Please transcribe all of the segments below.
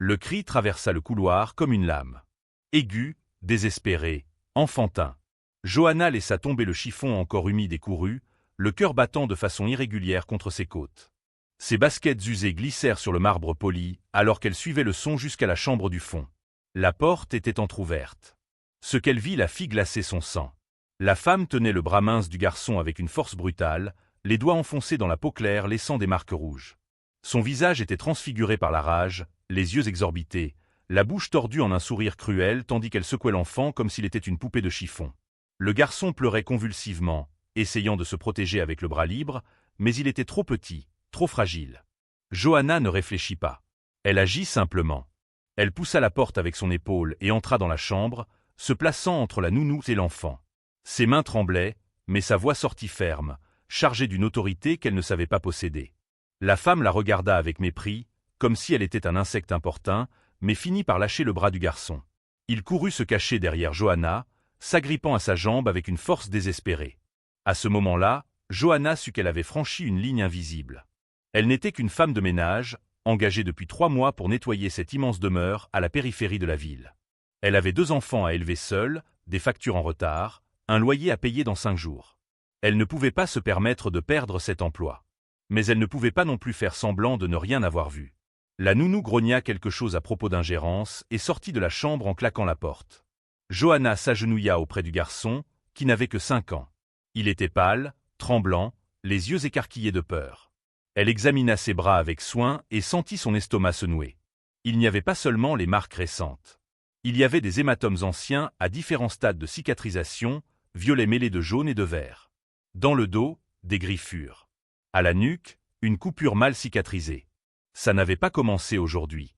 Le cri traversa le couloir comme une lame. Aigu, désespéré, enfantin. Johanna laissa tomber le chiffon encore humide et courut, le cœur battant de façon irrégulière contre ses côtes. Ses baskets usées glissèrent sur le marbre poli, alors qu'elle suivait le son jusqu'à la chambre du fond. La porte était entr'ouverte. Ce qu'elle vit la fit glacer son sang. La femme tenait le bras mince du garçon avec une force brutale, les doigts enfoncés dans la peau claire laissant des marques rouges. Son visage était transfiguré par la rage, les yeux exorbités, la bouche tordue en un sourire cruel tandis qu'elle secouait l'enfant comme s'il était une poupée de chiffon. Le garçon pleurait convulsivement, essayant de se protéger avec le bras libre, mais il était trop petit, trop fragile. Johanna ne réfléchit pas. Elle agit simplement. Elle poussa la porte avec son épaule et entra dans la chambre, se plaçant entre la nounou et l'enfant. Ses mains tremblaient, mais sa voix sortit ferme, chargée d'une autorité qu'elle ne savait pas posséder. La femme la regarda avec mépris, comme si elle était un insecte importun, mais finit par lâcher le bras du garçon. Il courut se cacher derrière Johanna, s'agrippant à sa jambe avec une force désespérée. À ce moment-là, Johanna sut qu'elle avait franchi une ligne invisible. Elle n'était qu'une femme de ménage, engagée depuis 3 mois pour nettoyer cette immense demeure à la périphérie de la ville. Elle avait 2 enfants à élever seule, des factures en retard, un loyer à payer dans 5 jours. Elle ne pouvait pas se permettre de perdre cet emploi. Mais elle ne pouvait pas non plus faire semblant de ne rien avoir vu. La nounou grogna quelque chose à propos d'ingérence et sortit de la chambre en claquant la porte. Johanna s'agenouilla auprès du garçon, qui n'avait que 5 ans. Il était pâle, tremblant, les yeux écarquillés de peur. Elle examina ses bras avec soin et sentit son estomac se nouer. Il n'y avait pas seulement les marques récentes. Il y avait des hématomes anciens à différents stades de cicatrisation, violets mêlés de jaune et de vert. Dans le dos, des griffures. À la nuque, une coupure mal cicatrisée. Ça n'avait pas commencé aujourd'hui.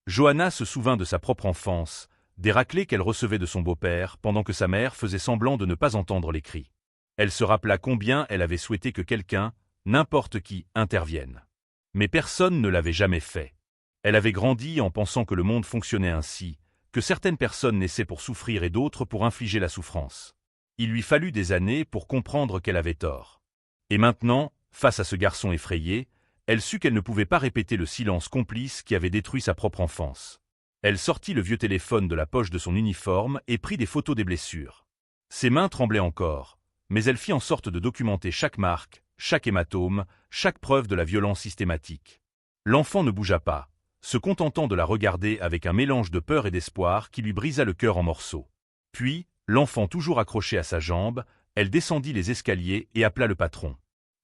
Johanna se souvint de sa propre enfance, des raclées qu'elle recevait de son beau-père pendant que sa mère faisait semblant de ne pas entendre les cris. Elle se rappela combien elle avait souhaité que quelqu'un, n'importe qui, intervienne. Mais personne ne l'avait jamais fait. Elle avait grandi en pensant que le monde fonctionnait ainsi, que certaines personnes naissaient pour souffrir et d'autres pour infliger la souffrance. Il lui fallut des années pour comprendre qu'elle avait tort. Et maintenant, face à ce garçon effrayé, elle sut qu'elle ne pouvait pas répéter le silence complice qui avait détruit sa propre enfance. Elle sortit le vieux téléphone de la poche de son uniforme et prit des photos des blessures. Ses mains tremblaient encore, mais elle fit en sorte de documenter chaque marque, chaque hématome, chaque preuve de la violence systématique. L'enfant ne bougea pas, se contentant de la regarder avec un mélange de peur et d'espoir qui lui brisa le cœur en morceaux. Puis, l'enfant toujours accroché à sa jambe, elle descendit les escaliers et appela le patron.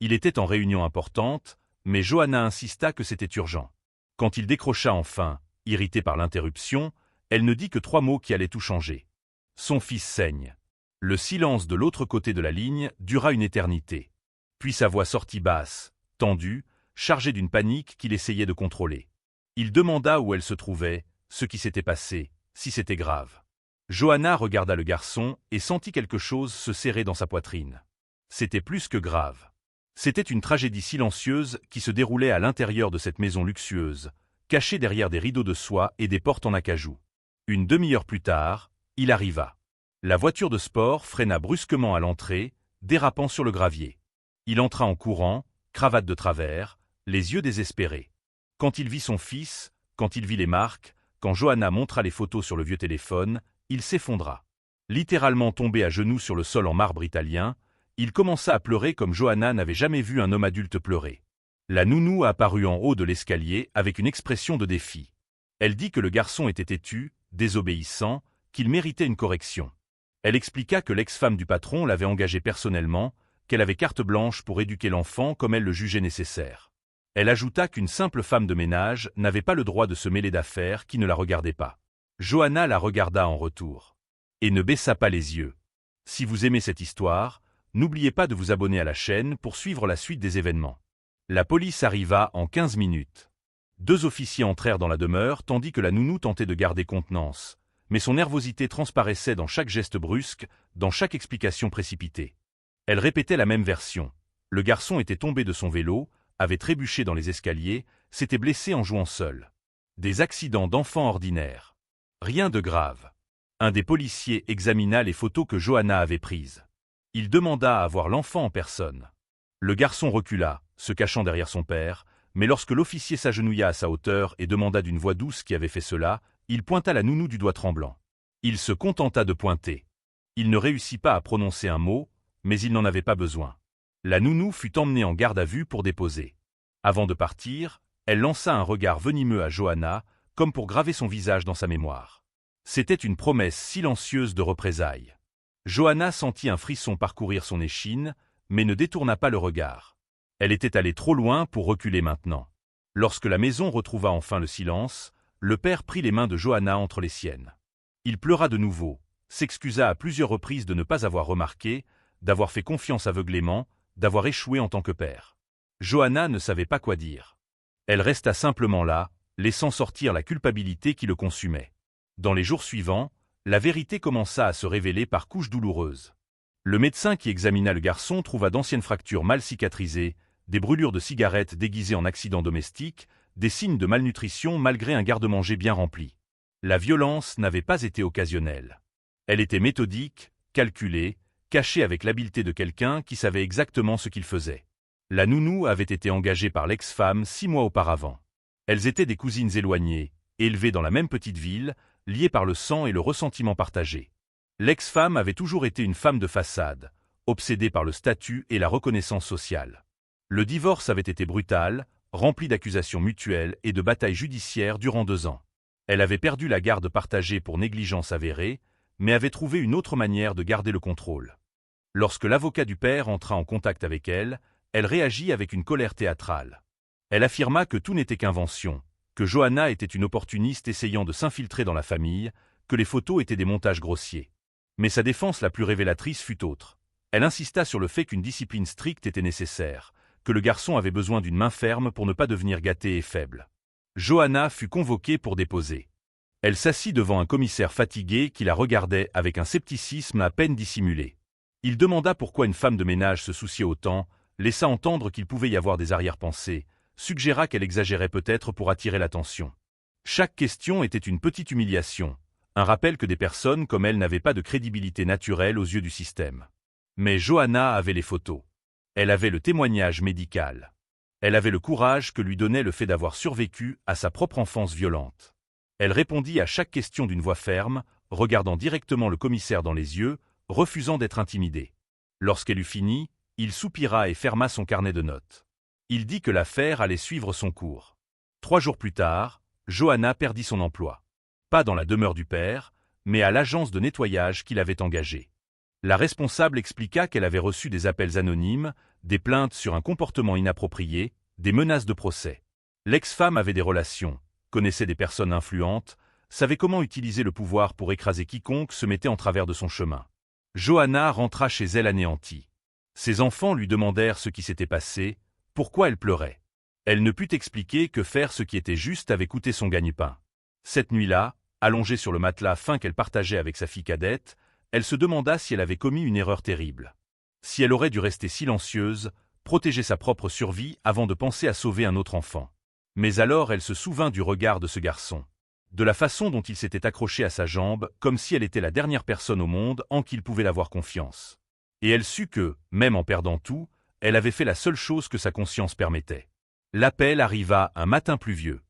Il était en réunion importante, mais Johanna insista que c'était urgent. Quand il décrocha enfin, irritée par l'interruption, elle ne dit que 3 mots qui allaient tout changer. Son fils saigne. Le silence de l'autre côté de la ligne dura une éternité. Puis sa voix sortit basse, tendue, chargée d'une panique qu'il essayait de contrôler. Il demanda où elle se trouvait, ce qui s'était passé, si c'était grave. Johanna regarda le garçon et sentit quelque chose se serrer dans sa poitrine. C'était plus que grave. C'était une tragédie silencieuse qui se déroulait à l'intérieur de cette maison luxueuse, cachée derrière des rideaux de soie et des portes en acajou. Une demi-heure plus tard, il arriva. La voiture de sport freina brusquement à l'entrée, dérapant sur le gravier. Il entra en courant, cravate de travers, les yeux désespérés. Quand il vit son fils, quand il vit les marques, quand Johanna montra les photos sur le vieux téléphone, il s'effondra. Littéralement tombé à genoux sur le sol en marbre italien, il commença à pleurer comme Johanna n'avait jamais vu un homme adulte pleurer. La nounou apparut en haut de l'escalier avec une expression de défi. Elle dit que le garçon était têtu, désobéissant, qu'il méritait une correction. Elle expliqua que l'ex-femme du patron l'avait engagée personnellement, qu'elle avait carte blanche pour éduquer l'enfant comme elle le jugeait nécessaire. Elle ajouta qu'une simple femme de ménage n'avait pas le droit de se mêler d'affaires qui ne la regardaient pas. Johanna la regarda en retour. Et ne baissa pas les yeux. Si vous aimez cette histoire, n'oubliez pas de vous abonner à la chaîne pour suivre la suite des événements. La police arriva en 15 minutes. 2 officiers entrèrent dans la demeure tandis que la nounou tentait de garder contenance, mais son nervosité transparaissait dans chaque geste brusque, dans chaque explication précipitée. Elle répétait la même version. Le garçon était tombé de son vélo, avait trébuché dans les escaliers, s'était blessé en jouant seul. Des accidents d'enfants ordinaires. Rien de grave. Un des policiers examina les photos que Johanna avait prises. Il demanda à voir l'enfant en personne. Le garçon recula, se cachant derrière son père, mais lorsque l'officier s'agenouilla à sa hauteur et demanda d'une voix douce qui avait fait cela, il pointa la nounou du doigt tremblant. Il se contenta de pointer. Il ne réussit pas à prononcer un mot, mais il n'en avait pas besoin. La nounou fut emmenée en garde à vue pour déposer. Avant de partir, elle lança un regard venimeux à Johanna, comme pour graver son visage dans sa mémoire. C'était une promesse silencieuse de représailles. Johanna sentit un frisson parcourir son échine, mais ne détourna pas le regard. Elle était allée trop loin pour reculer maintenant. Lorsque la maison retrouva enfin le silence, le père prit les mains de Johanna entre les siennes. Il pleura de nouveau, s'excusa à plusieurs reprises de ne pas avoir remarqué, d'avoir fait confiance aveuglément, d'avoir échoué en tant que père. Johanna ne savait pas quoi dire. Elle resta simplement là, laissant sortir la culpabilité qui le consumait. Dans les jours suivants, la vérité commença à se révéler par couches douloureuses. Le médecin qui examina le garçon trouva d'anciennes fractures mal cicatrisées, des brûlures de cigarettes déguisées en accident domestique, des signes de malnutrition malgré un garde-manger bien rempli. La violence n'avait pas été occasionnelle. Elle était méthodique, calculée, cachée avec l'habileté de quelqu'un qui savait exactement ce qu'il faisait. La nounou avait été engagée par l'ex-femme 6 mois auparavant. Elles étaient des cousines éloignées, élevées dans la même petite ville, liées par le sang et le ressentiment partagé. L'ex-femme avait toujours été une femme de façade, obsédée par le statut et la reconnaissance sociale. Le divorce avait été brutal, rempli d'accusations mutuelles et de batailles judiciaires durant 2 ans. Elle avait perdu la garde partagée pour négligence avérée, mais avait trouvé une autre manière de garder le contrôle. Lorsque l'avocat du père entra en contact avec elle, elle réagit avec une colère théâtrale. Elle affirma que tout n'était qu'invention, que Johanna était une opportuniste essayant de s'infiltrer dans la famille, que les photos étaient des montages grossiers. Mais sa défense la plus révélatrice fut autre. Elle insista sur le fait qu'une discipline stricte était nécessaire, que le garçon avait besoin d'une main ferme pour ne pas devenir gâté et faible. Johanna fut convoquée pour déposer. Elle s'assit devant un commissaire fatigué qui la regardait avec un scepticisme à peine dissimulé. Il demanda pourquoi une femme de ménage se souciait autant, laissa entendre qu'il pouvait y avoir des arrière-pensées, suggéra qu'elle exagérait peut-être pour attirer l'attention. Chaque question était une petite humiliation, un rappel que des personnes comme elle n'avaient pas de crédibilité naturelle aux yeux du système. Mais Johanna avait les photos. Elle avait le témoignage médical. Elle avait le courage que lui donnait le fait d'avoir survécu à sa propre enfance violente. Elle répondit à chaque question d'une voix ferme, regardant directement le commissaire dans les yeux, refusant d'être intimidée. Lorsqu'elle eut fini, il soupira et ferma son carnet de notes. Il dit que l'affaire allait suivre son cours. 3 jours plus tard, Johanna perdit son emploi. Pas dans la demeure du père, mais à l'agence de nettoyage qu'il avait engagée. La responsable expliqua qu'elle avait reçu des appels anonymes, des plaintes sur un comportement inapproprié, des menaces de procès. L'ex-femme avait des relations, connaissait des personnes influentes, savait comment utiliser le pouvoir pour écraser quiconque se mettait en travers de son chemin. Johanna rentra chez elle anéantie. Ses enfants lui demandèrent ce qui s'était passé, pourquoi elle pleurait. Elle ne put expliquer que faire ce qui était juste avait coûté son gagne-pain. Cette nuit-là, allongée sur le matelas fin qu'elle partageait avec sa fille cadette, elle se demanda si elle avait commis une erreur terrible. Si elle aurait dû rester silencieuse, protéger sa propre survie avant de penser à sauver un autre enfant. Mais alors elle se souvint du regard de ce garçon. De la façon dont il s'était accroché à sa jambe, comme si elle était la dernière personne au monde en qui il pouvait avoir confiance. Et elle sut que, même en perdant tout, elle avait fait la seule chose que sa conscience permettait. L'appel arriva un matin pluvieux.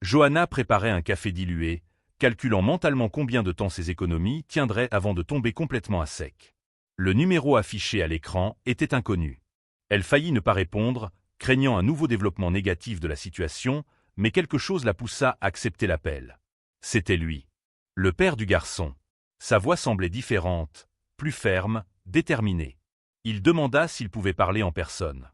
Johanna préparait un café dilué, calculant mentalement combien de temps ses économies tiendraient avant de tomber complètement à sec. Le numéro affiché à l'écran était inconnu. Elle faillit ne pas répondre, craignant un nouveau développement négatif de la situation, mais quelque chose la poussa à accepter l'appel. C'était lui. Le père du garçon. Sa voix semblait différente, plus ferme, déterminée. Il demanda s'il pouvait parler en personne.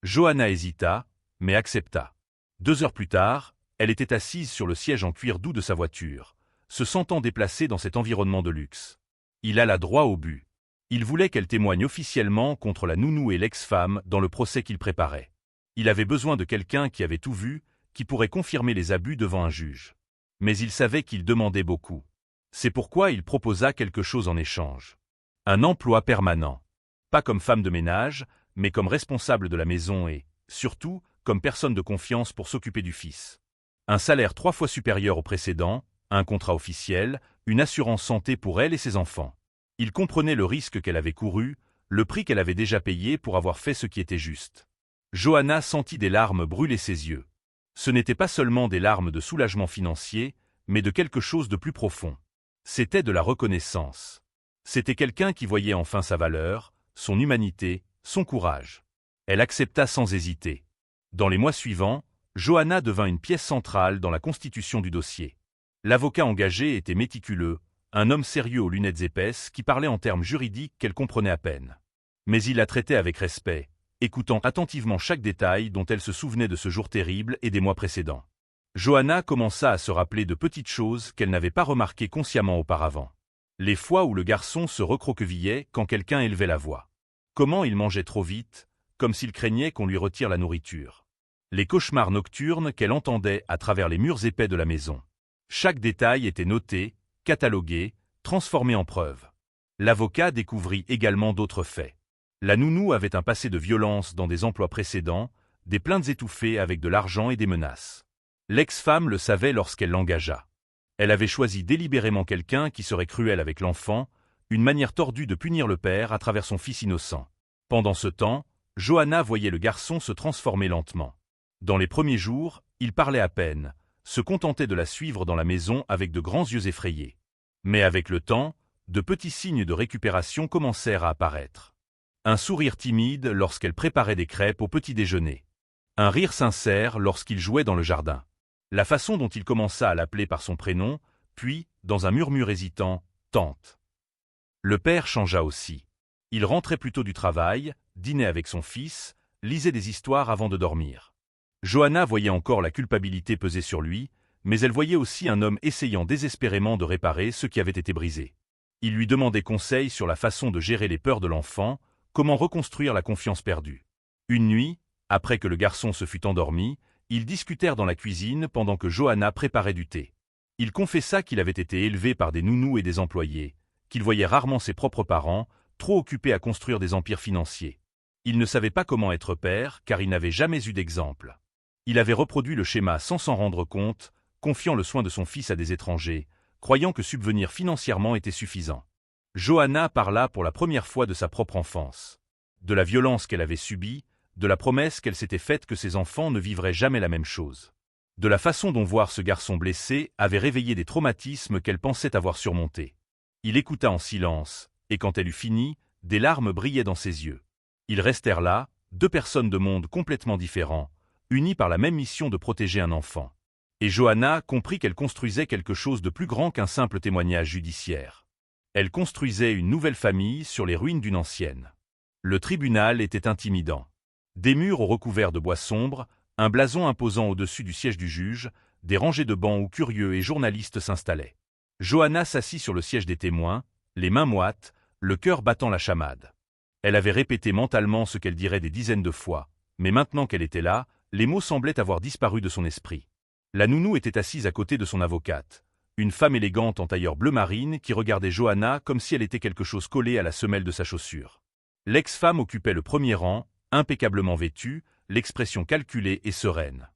Johanna hésita, mais accepta. 2 heures plus tard, elle était assise sur le siège en cuir doux de sa voiture, se sentant déplacée dans cet environnement de luxe. Il alla droit au but. Il voulait qu'elle témoigne officiellement contre la nounou et l'ex-femme dans le procès qu'il préparait. Il avait besoin de quelqu'un qui avait tout vu, qui pourrait confirmer les abus devant un juge. Mais il savait qu'il demandait beaucoup. C'est pourquoi il proposa quelque chose en échange. Un emploi permanent. Pas comme femme de ménage, mais comme responsable de la maison et, surtout, comme personne de confiance pour s'occuper du fils. Un salaire 3 fois supérieur au précédent, un contrat officiel, une assurance santé pour elle et ses enfants. Il comprenait le risque qu'elle avait couru, le prix qu'elle avait déjà payé pour avoir fait ce qui était juste. Johanna sentit des larmes brûler ses yeux. Ce n'était pas seulement des larmes de soulagement financier, mais de quelque chose de plus profond. C'était de la reconnaissance. C'était quelqu'un qui voyait enfin sa valeur, son humanité, son courage. Elle accepta sans hésiter. Dans les mois suivants, Johanna devint une pièce centrale dans la constitution du dossier. L'avocat engagé était méticuleux, un homme sérieux aux lunettes épaisses qui parlait en termes juridiques qu'elle comprenait à peine. Mais il la traitait avec respect, écoutant attentivement chaque détail dont elle se souvenait de ce jour terrible et des mois précédents. Johanna commença à se rappeler de petites choses qu'elle n'avait pas remarquées consciemment auparavant. Les fois où le garçon se recroquevillait quand quelqu'un élevait la voix. Comment il mangeait trop vite, comme s'il craignait qu'on lui retire la nourriture. Les cauchemars nocturnes qu'elle entendait à travers les murs épais de la maison. Chaque détail était noté, catalogué, transformé en preuve. L'avocat découvrit également d'autres faits. La nounou avait un passé de violence dans des emplois précédents, des plaintes étouffées avec de l'argent et des menaces. L'ex-femme le savait lorsqu'elle l'engagea. Elle avait choisi délibérément quelqu'un qui serait cruel avec l'enfant, une manière tordue de punir le père à travers son fils innocent. Pendant ce temps, Johanna voyait le garçon se transformer lentement. Dans les premiers jours, il parlait à peine, se contentait de la suivre dans la maison avec de grands yeux effrayés. Mais avec le temps, de petits signes de récupération commencèrent à apparaître. Un sourire timide lorsqu'elle préparait des crêpes au petit déjeuner. Un rire sincère lorsqu'il jouait dans le jardin. La façon dont il commença à l'appeler par son prénom, puis, dans un murmure hésitant, « Tante ». Le père changea aussi. Il rentrait plus tôt du travail, dînait avec son fils, lisait des histoires avant de dormir. Johanna voyait encore la culpabilité peser sur lui, mais elle voyait aussi un homme essayant désespérément de réparer ce qui avait été brisé. Il lui demandait conseil sur la façon de gérer les peurs de l'enfant, comment reconstruire la confiance perdue. Une nuit, après que le garçon se fut endormi, ils discutèrent dans la cuisine pendant que Johanna préparait du thé. Il confessa qu'il avait été élevé par des nounous et des employés, qu'il voyait rarement ses propres parents, trop occupés à construire des empires financiers. Il ne savait pas comment être père, car il n'avait jamais eu d'exemple. Il avait reproduit le schéma sans s'en rendre compte, confiant le soin de son fils à des étrangers, croyant que subvenir financièrement était suffisant. Johanna parla pour la première fois de sa propre enfance, de la violence qu'elle avait subie, de la promesse qu'elle s'était faite que ses enfants ne vivraient jamais la même chose. De la façon dont voir ce garçon blessé avait réveillé des traumatismes qu'elle pensait avoir surmontés. Il écouta en silence, et quand elle eut fini, des larmes brillaient dans ses yeux. Ils restèrent là, deux personnes de mondes complètement différents, unies par la même mission de protéger un enfant. Et Johanna comprit qu'elle construisait quelque chose de plus grand qu'un simple témoignage judiciaire. Elle construisait une nouvelle famille sur les ruines d'une ancienne. Le tribunal était intimidant. Des murs recouverts de bois sombre, un blason imposant au-dessus du siège du juge, des rangées de bancs où curieux et journalistes s'installaient. Johanna s'assit sur le siège des témoins, les mains moites, le cœur battant la chamade. Elle avait répété mentalement ce qu'elle dirait des dizaines de fois, mais maintenant qu'elle était là, les mots semblaient avoir disparu de son esprit. La nounou était assise à côté de son avocate, une femme élégante en tailleur bleu marine qui regardait Johanna comme si elle était quelque chose collé à la semelle de sa chaussure. L'ex-femme occupait le premier rang, impeccablement vêtue, l'expression calculée et sereine.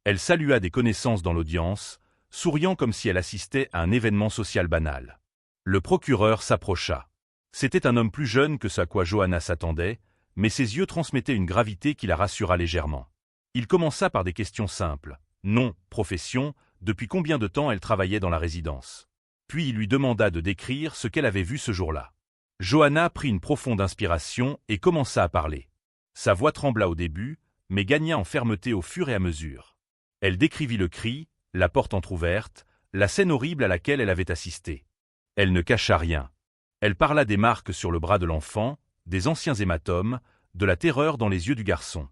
Elle salua des connaissances dans l'audience, souriant comme si elle assistait à un événement social banal. Le procureur s'approcha. C'était un homme plus jeune que ce à quoi Johanna s'attendait, mais ses yeux transmettaient une gravité qui la rassura légèrement. Il commença par des questions simples. Nom, profession, depuis combien de temps elle travaillait dans la résidence. Puis il lui demanda de décrire ce qu'elle avait vu ce jour-là. Johanna prit une profonde inspiration et commença à parler. Sa voix trembla au début, mais gagna en fermeté au fur et à mesure. Elle décrivit le cri, la porte entr'ouverte, la scène horrible à laquelle elle avait assisté. Elle ne cacha rien. Elle parla des marques sur le bras de l'enfant, des anciens hématomes, de la terreur dans les yeux du garçon.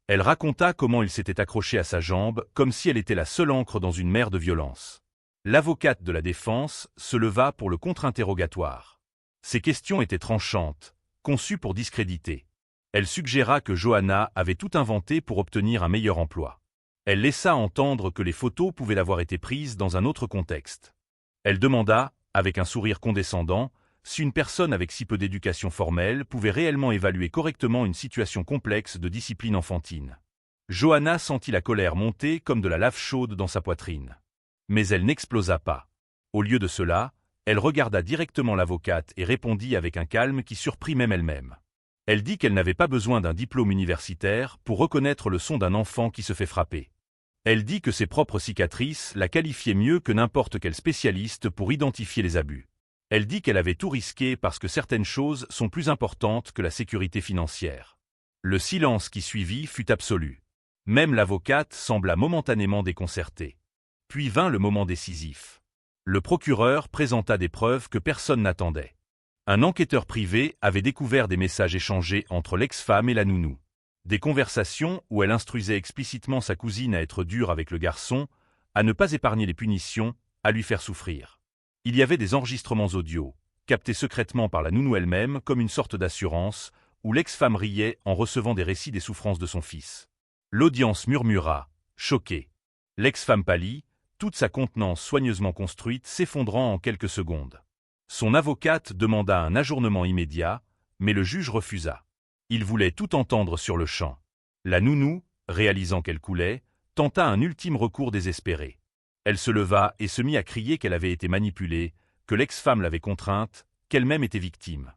Elle raconta comment il s'était accroché à sa jambe, comme si elle était la seule encre dans une mer de violence. L'avocate de la défense se leva pour le contre-interrogatoire. Ses questions étaient tranchantes, conçues pour discréditer. Elle suggéra que Johanna avait tout inventé pour obtenir un meilleur emploi. Elle laissa entendre que les photos pouvaient avoir été prises dans un autre contexte. Elle demanda, avec un sourire condescendant, si une personne avec si peu d'éducation formelle pouvait réellement évaluer correctement une situation complexe de discipline enfantine. Johanna sentit la colère monter comme de la lave chaude dans sa poitrine. Mais elle n'explosa pas. Au lieu de cela, elle regarda directement l'avocate et répondit avec un calme qui surprit même elle-même. Elle dit qu'elle n'avait pas besoin d'un diplôme universitaire pour reconnaître le son d'un enfant qui se fait frapper. Elle dit que ses propres cicatrices la qualifiaient mieux que n'importe quel spécialiste pour identifier les abus. Elle dit qu'elle avait tout risqué parce que certaines choses sont plus importantes que la sécurité financière. Le silence qui suivit fut absolu. Même l'avocate sembla momentanément déconcertée. Puis vint le moment décisif. Le procureur présenta des preuves que personne n'attendait. Un enquêteur privé avait découvert des messages échangés entre l'ex-femme et la nounou. Des conversations où elle instruisait explicitement sa cousine à être dure avec le garçon, à ne pas épargner les punitions, à lui faire souffrir. Il y avait des enregistrements audio, captés secrètement par la nounou elle-même comme une sorte d'assurance, où l'ex-femme riait en recevant des récits des souffrances de son fils. L'audience murmura, choquée. L'ex-femme pâlit, toute sa contenance soigneusement construite s'effondrant en quelques secondes. Son avocate demanda un ajournement immédiat, mais le juge refusa. Il voulait tout entendre sur le champ. La nounou, réalisant qu'elle coulait, tenta un ultime recours désespéré. Elle se leva et se mit à crier qu'elle avait été manipulée, que l'ex-femme l'avait contrainte, qu'elle-même était victime.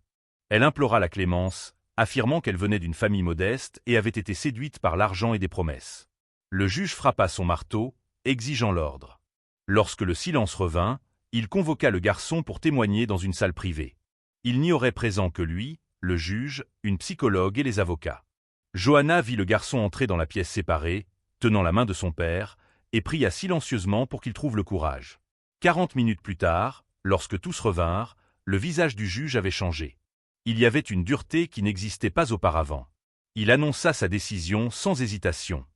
Elle implora la clémence, affirmant qu'elle venait d'une famille modeste et avait été séduite par l'argent et des promesses. Le juge frappa son marteau, exigeant l'ordre. Lorsque le silence revint, il convoqua le garçon pour témoigner dans une salle privée. Il n'y aurait présent que lui, le juge, une psychologue et les avocats. Johanna vit le garçon entrer dans la pièce séparée, tenant la main de son père, et pria silencieusement pour qu'il trouve le courage. 40 minutes plus tard, lorsque tous revinrent, le visage du juge avait changé. Il y avait une dureté qui n'existait pas auparavant. Il annonça sa décision sans hésitation.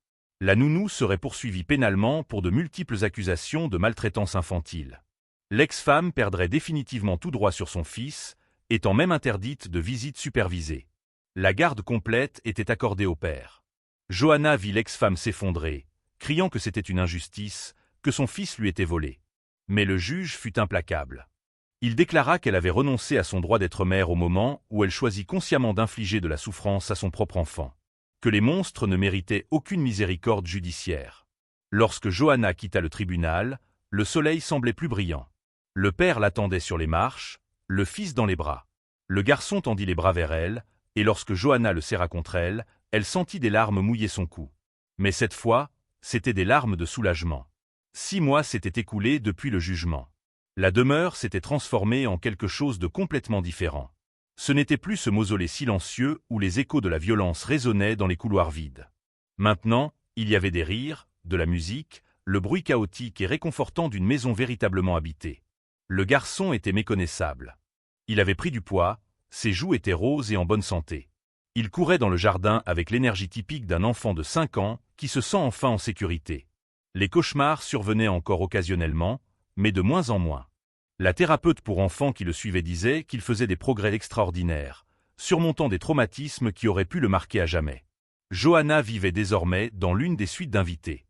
La nounou serait poursuivie pénalement pour de multiples accusations de maltraitance infantile. L'ex-femme perdrait définitivement tout droit sur son fils, étant même interdite de visite supervisée. La garde complète était accordée au père. Johanna vit l'ex-femme s'effondrer, criant que c'était une injustice, que son fils lui était volé. Mais le juge fut implacable. Il déclara qu'elle avait renoncé à son droit d'être mère au moment où elle choisit consciemment d'infliger de la souffrance à son propre enfant. Que les monstres ne méritaient aucune miséricorde judiciaire. Lorsque Johanna quitta le tribunal, le soleil semblait plus brillant. Le père l'attendait sur les marches, le fils dans les bras. Le garçon tendit les bras vers elle, et lorsque Johanna le serra contre elle, elle sentit des larmes mouiller son cou. Mais cette fois, c'étaient des larmes de soulagement. 6 mois s'étaient écoulés depuis le jugement. La demeure s'était transformée en quelque chose de complètement différent. Ce n'était plus ce mausolée silencieux où les échos de la violence résonnaient dans les couloirs vides. Maintenant, il y avait des rires, de la musique, le bruit chaotique et réconfortant d'une maison véritablement habitée. Le garçon était méconnaissable. Il avait pris du poids, ses joues étaient roses et en bonne santé. Il courait dans le jardin avec l'énergie typique d'un enfant de 5 ans qui se sent enfin en sécurité. Les cauchemars survenaient encore occasionnellement, mais de moins en moins. La thérapeute pour enfants qui le suivait disait qu'il faisait des progrès extraordinaires, surmontant des traumatismes qui auraient pu le marquer à jamais. Johanna vivait désormais dans l'une des suites d'invités.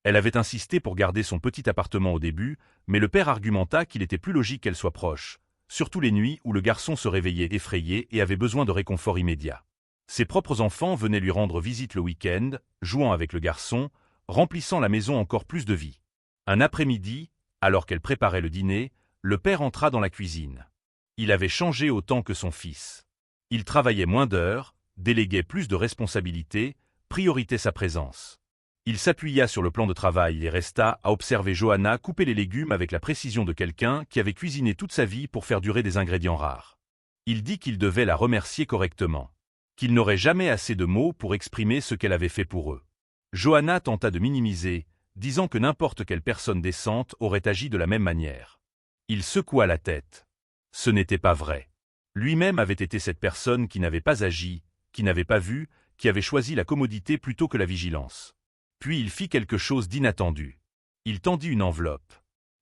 Elle avait insisté pour garder son petit appartement au début, mais le père argumenta qu'il était plus logique qu'elle soit proche, surtout les nuits où le garçon se réveillait effrayé et avait besoin de réconfort immédiat. Ses propres enfants venaient lui rendre visite le week-end, jouant avec le garçon, remplissant la maison encore plus de vie. Un après-midi, alors qu'elle préparait le dîner, le père entra dans la cuisine. Il avait changé autant que son fils. Il travaillait moins d'heures, déléguait plus de responsabilités, priorisait sa présence. Il s'appuya sur le plan de travail et resta à observer Johanna couper les légumes avec la précision de quelqu'un qui avait cuisiné toute sa vie pour faire durer des ingrédients rares. Il dit qu'il devait la remercier correctement, qu'il n'aurait jamais assez de mots pour exprimer ce qu'elle avait fait pour eux. Johanna tenta de minimiser, disant que n'importe quelle personne décente aurait agi de la même manière. Il secoua la tête. Ce n'était pas vrai. Lui-même avait été cette personne qui n'avait pas agi, qui n'avait pas vu, qui avait choisi la commodité plutôt que la vigilance. Puis il fit quelque chose d'inattendu. Il tendit une enveloppe.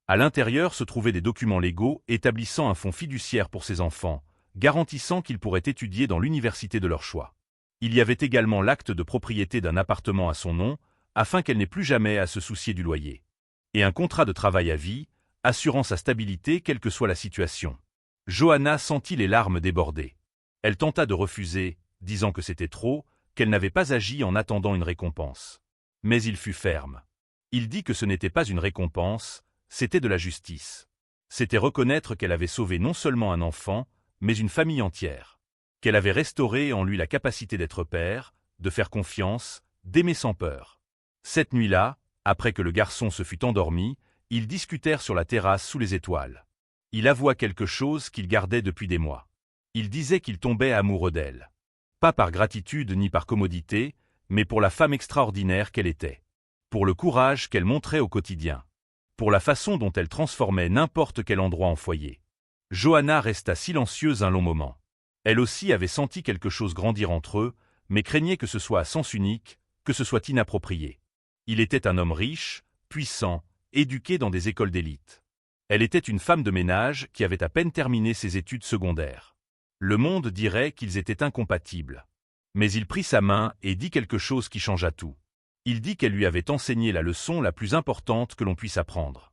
À l'intérieur se trouvaient des documents légaux établissant un fonds fiduciaire pour ses enfants, garantissant qu'ils pourraient étudier dans l'université de leur choix. Il y avait également l'acte de propriété d'un appartement à son nom, afin qu'elle n'ait plus jamais à se soucier du loyer. Et un contrat de travail à vie, assurant sa stabilité quelle que soit la situation. Johanna sentit les larmes déborder. Elle tenta de refuser, disant que c'était trop, qu'elle n'avait pas agi en attendant une récompense. Mais il fut ferme. Il dit que ce n'était pas une récompense, c'était de la justice. C'était reconnaître qu'elle avait sauvé non seulement un enfant, mais une famille entière. Qu'elle avait restauré en lui la capacité d'être père, de faire confiance, d'aimer sans peur. Cette nuit-là, Après que le garçon se fut endormi, ils discutèrent sur la terrasse sous les étoiles. Il avoua quelque chose qu'il gardait depuis des mois. Il disait qu'il tombait amoureux d'elle. Pas par gratitude ni par commodité, mais pour la femme extraordinaire qu'elle était. Pour le courage qu'elle montrait au quotidien. Pour la façon dont elle transformait n'importe quel endroit en foyer. Johanna resta silencieuse un long moment. Elle aussi avait senti quelque chose grandir entre eux, mais craignait que ce soit à sens unique, que ce soit inapproprié. Il était un homme riche, puissant, éduqué dans des écoles d'élite. Elle était une femme de ménage qui avait à peine terminé ses études secondaires. Le monde dirait qu'ils étaient incompatibles. Mais il prit sa main et dit quelque chose qui changea tout. Il dit qu'elle lui avait enseigné la leçon la plus importante que l'on puisse apprendre.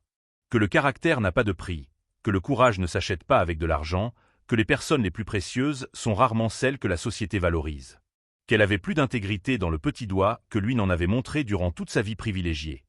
Que le caractère n'a pas de prix, que le courage ne s'achète pas avec de l'argent, que les personnes les plus précieuses sont rarement celles que la société valorise. Qu'elle avait plus d'intégrité dans le petit doigt que lui n'en avait montré durant toute sa vie privilégiée.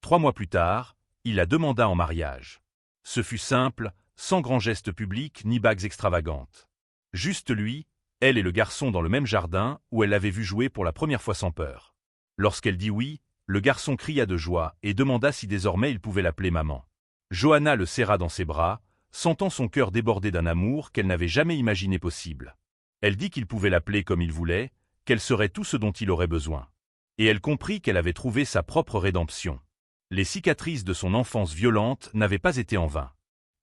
3 mois plus tard, il la demanda en mariage. Ce fut simple, sans grands gestes publics ni bagues extravagantes. Juste lui, elle et le garçon dans le même jardin où elle l'avait vu jouer pour la première fois sans peur. Lorsqu'elle dit oui, le garçon cria de joie et demanda si désormais il pouvait l'appeler maman. Johanna le serra dans ses bras, sentant son cœur déborder d'un amour qu'elle n'avait jamais imaginé possible. Elle dit qu'il pouvait l'appeler comme il voulait, qu'elle serait tout ce dont il aurait besoin. Et elle comprit qu'elle avait trouvé sa propre rédemption. Les cicatrices de son enfance violente n'avaient pas été en vain.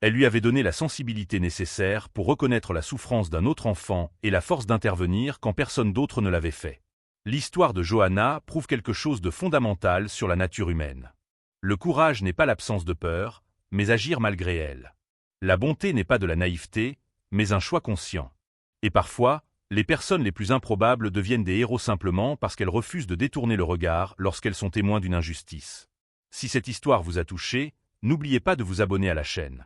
Elle lui avait donné la sensibilité nécessaire pour reconnaître la souffrance d'un autre enfant et la force d'intervenir quand personne d'autre ne l'avait fait. L'histoire de Johanna prouve quelque chose de fondamental sur la nature humaine. Le courage n'est pas l'absence de peur, mais agir malgré elle. La bonté n'est pas de la naïveté, mais un choix conscient. Et parfois, les personnes les plus improbables deviennent des héros simplement parce qu'elles refusent de détourner le regard lorsqu'elles sont témoins d'une injustice. Si cette histoire vous a touché, n'oubliez pas de vous abonner à la chaîne.